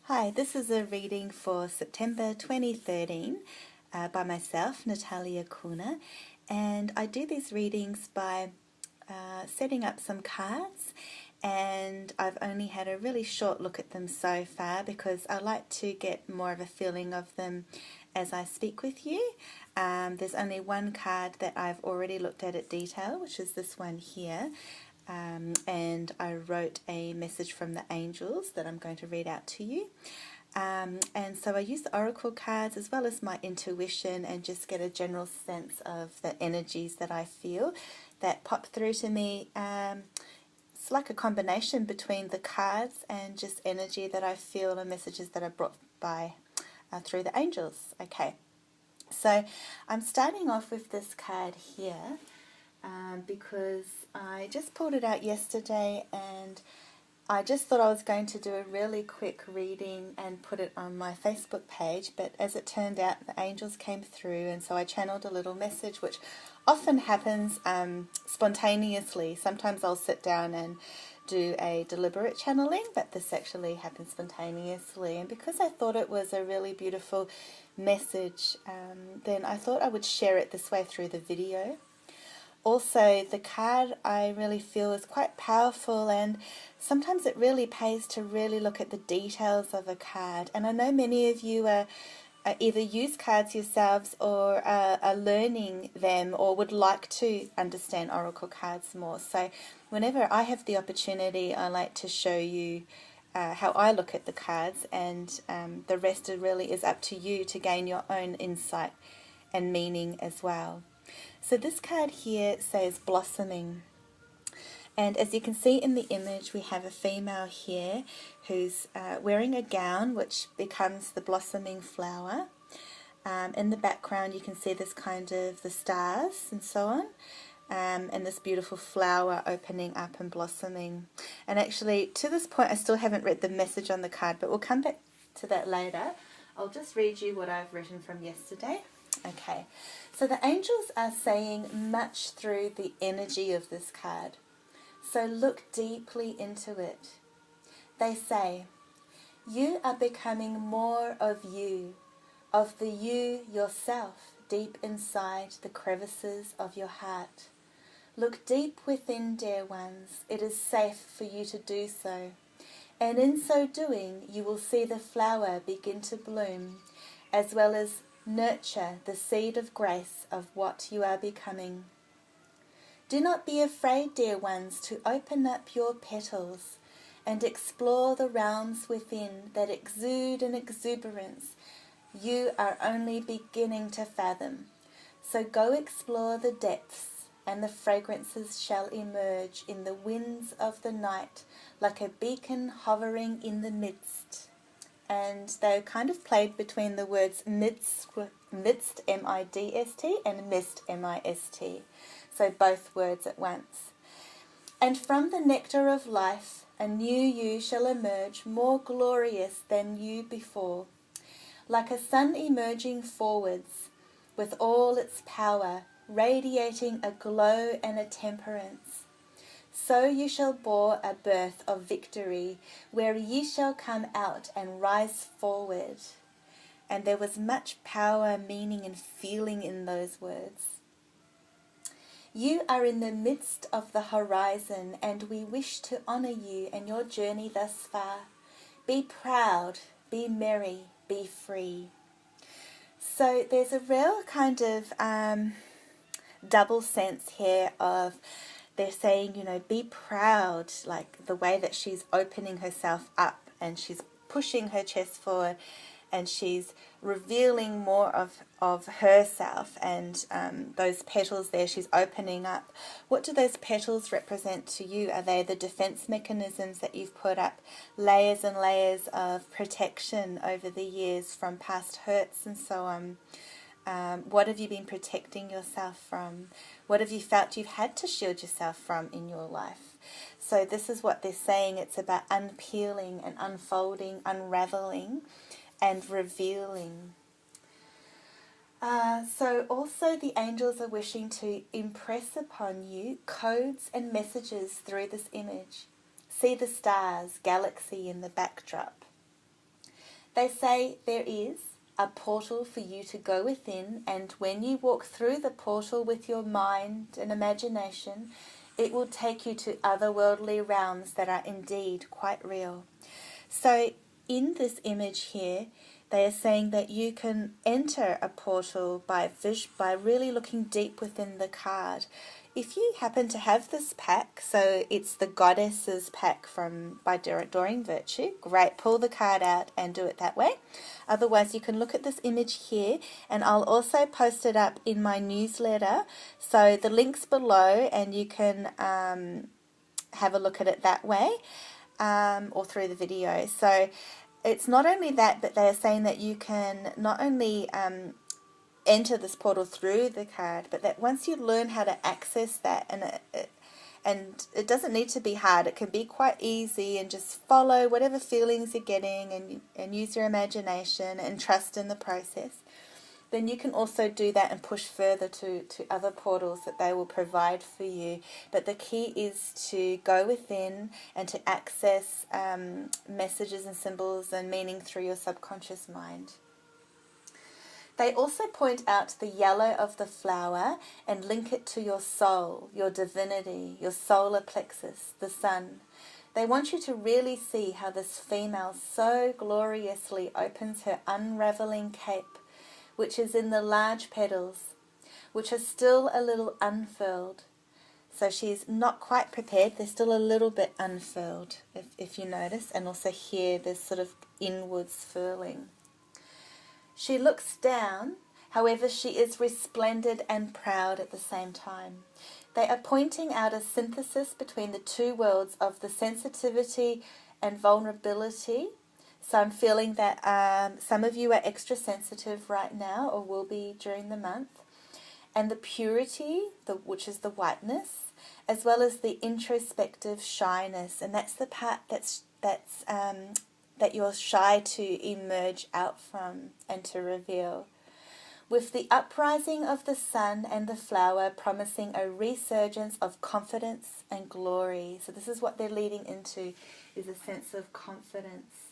Hi, this is a reading for September 2013 by myself, Natalia Kuna, and I do these readings by setting up some cards, and I've only had a really short look at them so far because I like to get more of a feeling of them as I speak with you. There's only one card that I've already looked at detail, which is this one here. And I wrote a message from the angels that I'm going to read out to you. And so I use the oracle cards as well as my intuition and just get a general sense of the energies that I feel that pop through to me. It's like a combination between the cards and just energy that I feel and messages that are brought by through the angels. Okay, so I'm starting off with this card here. Because I just pulled it out yesterday and I just thought I was going to do a really quick reading and put it on my Facebook page, but as it turned out the angels came through, and so I channeled a little message, which often happens spontaneously. Sometimes I'll sit down and do a deliberate channeling, but this actually happened spontaneously, and because I thought it was a really beautiful message, then I thought I would share it this way through the video. Also, the card I really feel is quite powerful, and sometimes it really pays to really look at the details of a card. And I know many of you either use cards yourselves or are learning them or would like to understand oracle cards more. So whenever I have the opportunity, I like to show you how I look at the cards, and the rest really is up to you to gain your own insight and meaning as well. So this card here says blossoming, and as you can see in the image, we have a female here who's wearing a gown which becomes the blossoming flower. In the background you can see this kind of the stars and so on, and this beautiful flower opening up and blossoming. And actually to this point I still haven't read the message on the card, but we'll come back to that later. I'll just read you what I've written from yesterday. Okay, so the angels are saying much through the energy of this card. So look deeply into it. They say, you are becoming more of the you yourself, deep inside the crevices of your heart. Look deep within, dear ones. It is safe for you to do so. And in so doing, you will see the flower begin to bloom, as well as nurture the seed of grace of what you are becoming. Do not be afraid, dear ones, to open up your petals and explore the realms within that exude an exuberance you are only beginning to fathom. So go explore the depths, and the fragrances shall emerge in the winds of the night like a beacon hovering in the midst. And they're kind of played between the words midst, M-I-D-S-T, and mist, M-I-S-T. So both words at once. And from the nectar of life, a new you shall emerge, more glorious than you before. Like a sun emerging forwards, with all its power, radiating a glow and a temperance. So you shall bore a birth of victory, where ye shall come out and rise forward. And there was much power, meaning, and feeling in those words. You are in the midst of the horizon, and we wish to honour you and your journey thus far. Be proud, be merry, be free. So there's a real kind of double sense here of, they're saying, you know, be proud, like the way that she's opening herself up and she's pushing her chest forward and she's revealing more of herself, and those petals there she's opening up. What do those petals represent to you? Are they the defense mechanisms that you've put up, layers and layers of protection over the years from past hurts and so on? What have you been protecting yourself from? What have you felt you've had to shield yourself from in your life? So this is what they're saying. It's about unpeeling and unfolding, unraveling and revealing. So also the angels are wishing to impress upon you codes and messages through this image. See the stars, galaxy in the backdrop. They say there is a portal for you to go within, and when you walk through the portal with your mind and imagination, it will take you to otherworldly realms that are indeed quite real. So in this image here, they are saying that you can enter a portal by really looking deep within the card. If you happen to have this pack, so it's the Goddesses pack by Doreen Virtue, great, pull the card out and do it that way. Otherwise, you can look at this image here, and I'll also post it up in my newsletter. So the link's below, and you can have a look at it that way, or through the video. So it's not only that, but they are saying that you can not only enter this portal through the card, but that once you learn how to access that, and it doesn't need to be hard, it can be quite easy, and just follow whatever feelings you're getting, and use your imagination and trust in the process, then you can also do that and push further to other portals that they will provide for you. But the key is to go within and to access messages and symbols and meaning through your subconscious mind. They also point out the yellow of the flower and link it to your soul, your divinity, your solar plexus, the sun. They want you to really see how this female so gloriously opens her unraveling cape, which is in the large petals, which are still a little unfurled. So she's not quite prepared. They're still a little bit unfurled, if you notice. And also here, there's sort of inwards furling. She looks down, however, she is resplendent and proud at the same time. They are pointing out a synthesis between the two worlds of the sensitivity and vulnerability. So I'm feeling that some of you are extra sensitive right now, or will be during the month. And the purity, which is the whiteness, as well as the introspective shyness. And that's the part that you're shy to emerge out from and to reveal. With the uprising of the sun and the flower promising a resurgence of confidence and glory. So this is what they're leading into, is a sense of confidence.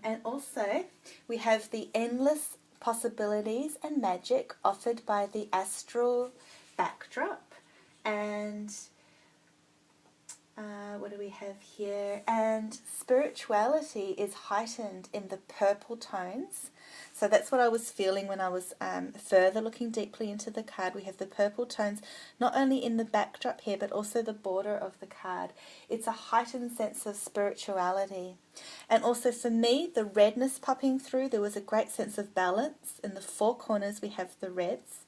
And also, we have the endless possibilities and magic offered by the astral backdrop. And what do we have here? And spirituality is heightened in the purple tones. So that's what I was feeling when I was further looking deeply into the card. We have the purple tones, not only in the backdrop here, but also the border of the card. It's a heightened sense of spirituality. And also for me, the redness popping through, there was a great sense of balance. In the four corners, we have the reds.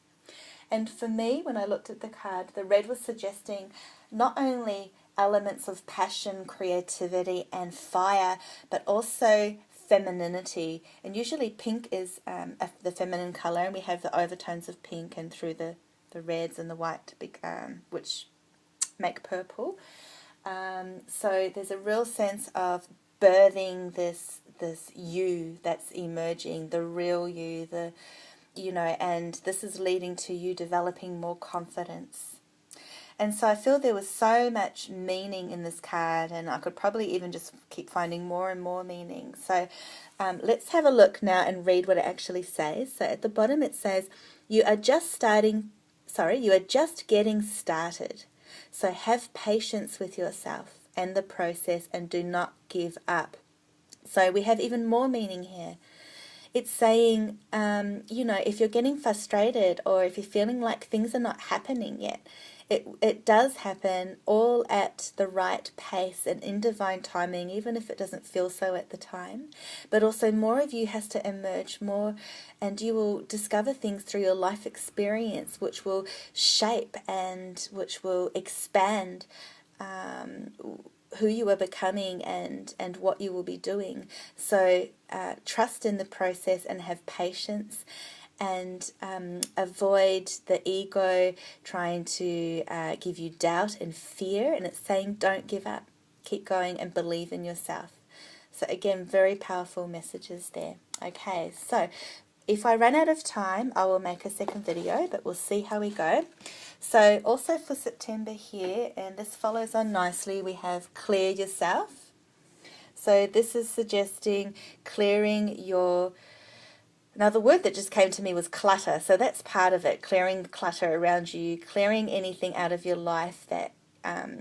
And for me, when I looked at the card, the red was suggesting not only elements of passion, creativity, and fire, but also femininity. And usually pink is the feminine color, and we have the overtones of pink and through the reds and the white, which make purple. So there's a real sense of birthing this you that's emerging, the real you, and this is leading to you developing more confidence. And so I feel there was so much meaning in this card, and I could probably even just keep finding more and more meaning. So let's have a look now and read what it actually says. So at the bottom it says, you are just getting started. So have patience with yourself and the process, and do not give up. So we have even more meaning here. It's saying, if you're getting frustrated, or if you're feeling like things are not happening yet, it does happen all at the right pace and in divine timing, even if it doesn't feel so at the time. But also more of you has to emerge more, and you will discover things through your life experience which will shape and which will expand who you are becoming and what you will be doing. So trust in the process and have patience, and avoid the ego trying to give you doubt and fear. And it's saying don't give up, keep going and believe in yourself. So again, very powerful messages there. Okay, so if I run out of time, I will make a second video, but we'll see how we go. So also for September here, and this follows on nicely, we have clear yourself. So this is suggesting clearing your... Another word that just came to me was clutter. So that's part of it, clearing the clutter around you, clearing anything out of your life that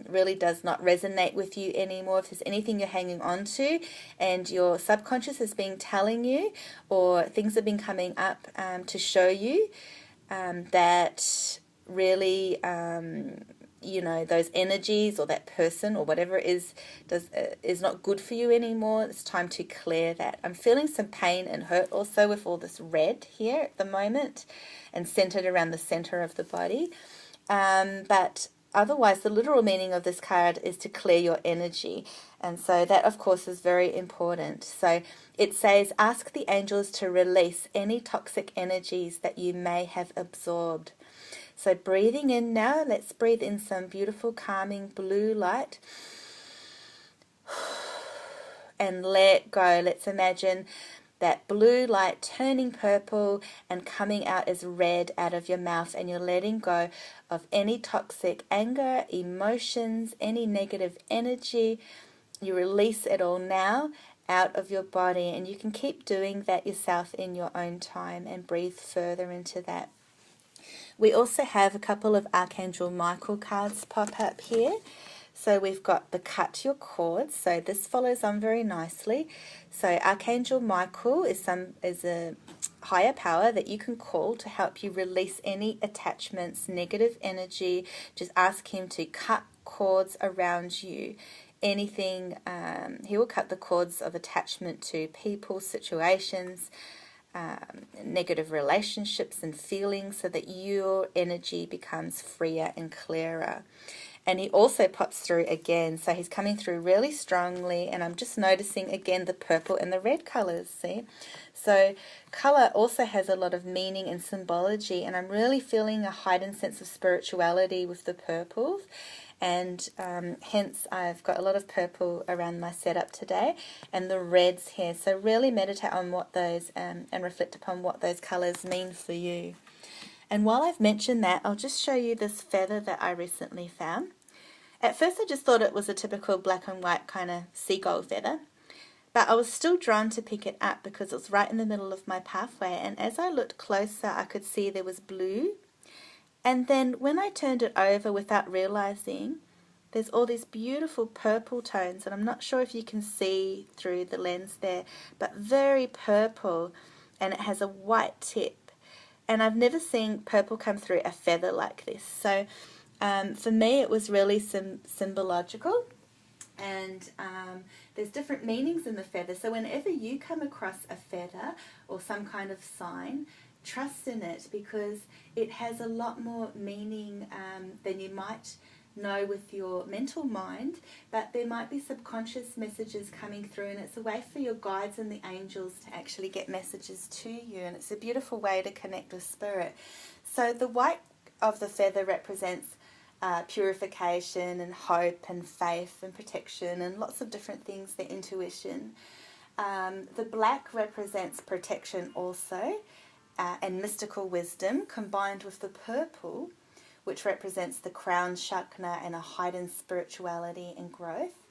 really does not resonate with you anymore. If there's anything you're hanging on to and your subconscious has been telling you, or things have been coming up to show you that really, you know, those energies or that person or whatever is not good for you anymore, it's time to clear that. I'm feeling some pain and hurt also with all this red here at the moment and centered around the center of the body. But otherwise, the literal meaning of this card is to clear your energy. And so that, of course, is very important. So it says, ask the angels to release any toxic energies that you may have absorbed. So breathing in now, let's breathe in some beautiful calming blue light. And let go. Let's imagine that blue light turning purple and coming out as red out of your mouth, and you're letting go of any toxic anger, emotions, any negative energy. You release it all now out of your body, and you can keep doing that yourself in your own time and breathe further into that. We also have a couple of Archangel Michael cards pop up here. So we've got the cut your cords. So this follows on very nicely. So Archangel Michael is a higher power that you can call to help you release any attachments, negative energy. Just ask him to cut cords around you. Anything, he will cut the cords of attachment to people, situations, negative relationships and feelings, so that your energy becomes freer and clearer. And he also pops through again, so he's coming through really strongly, and I'm just noticing again the purple and the red colors, see? So color also has a lot of meaning and symbology, and I'm really feeling a heightened sense of spirituality with the purples. And hence I've got a lot of purple around my setup today, and the reds here. So really meditate on what those and reflect upon what those colors mean for you. And while I've mentioned that, I'll just show you this feather that I recently found. At first I just thought it was a typical black and white kind of seagull feather, but I was still drawn to pick it up because it was right in the middle of my pathway, and as I looked closer I could see there was blue. And then when I turned it over without realizing, there's all these beautiful purple tones, and I'm not sure if you can see through the lens there, but very purple, and it has a white tip. And I've never seen purple come through a feather like this. So for me it was really symbological, and there's different meanings in the feather. So whenever you come across a feather or some kind of sign, trust in it, because it has a lot more meaning than you might know with your mental mind, but there might be subconscious messages coming through, and it's a way for your guides and the angels to actually get messages to you, and it's a beautiful way to connect with spirit. So the white of the feather represents purification and hope and faith and protection and lots of different things, the intuition. The black represents protection also, and mystical wisdom, combined with the purple, which represents the crown chakra and a heightened spirituality and growth.